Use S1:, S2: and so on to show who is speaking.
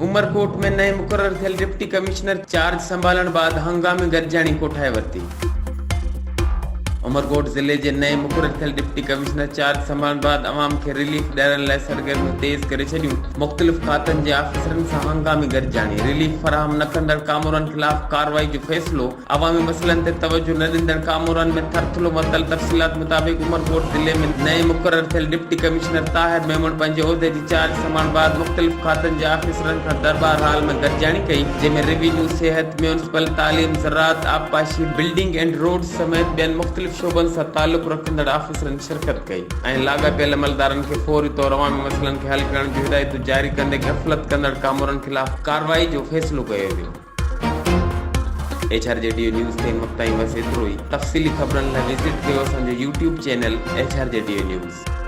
S1: उमरकोट में नए मुकर्रर थियल डिप्टी कमिश्नर चार्ज संभालण बाद हंगामी गॾिजाणी कोठाए वरिती। उमरकोट ज़िले जे नए मुकर्रर थियल डिप्टी कमिश्नर चार्ज संभालण बाद अवाम खे रिलीफ ॾियण लाइ सरगर्मियूं तेज़ करे छॾियूं। मुख़्तलिफ़ खातनि जे आफ़िसरनि सां हंगामी गॾिजाणी। रिलीफ फराहम न कंदड़ कामोरनि ख़िलाफ़ कार्रवाई जो फ़ैसिलो। अवामी मसइलनि ते तवजो न ॾींदड़ कामोरनि में थरथलो मतल। तफ़सीलात मुताबिक़ उमरकोट ज़िले में नए मुकर्रर थियल डिप्टी कमिश्नर ताहिर मेमन पंहिंजे उहिदे जी चार्ज संभालण बाद मुख़्तलिफ़ खातनि जे आफ़िसरनि खां दरबार हाल में गॾिजाणी कई, जंहिंमें रेवेन्यू, सिहत, म्यूनिसिपल, तालीम, ज़राअत, आबपाशी, बिल्डिंग एंड रोड समेत ॿियनि मुख़्तलिफ़ शोबन सां ताल्लुक़ रखंदड़ आफ़िसरनि शिरकत कई ऐं लाॻापियल अमलदारनि खे फ़ौरी तौर अवामी मसइलनि खे हल करण जूं हिदायतूं जारी कंदे ग़फ़लत कंदड़ कामोरनि ख़िलाफ़ कार्रवाई जो फ़ैसिलो कयो वियो। HRJDO न्यूज़ ते वक़्त ताईं बस एतिरो ई। तफ़सीली ख़बरनि लाइ विज़िट कयो असांजो YouTube चैनल HRJDO न्यूज़।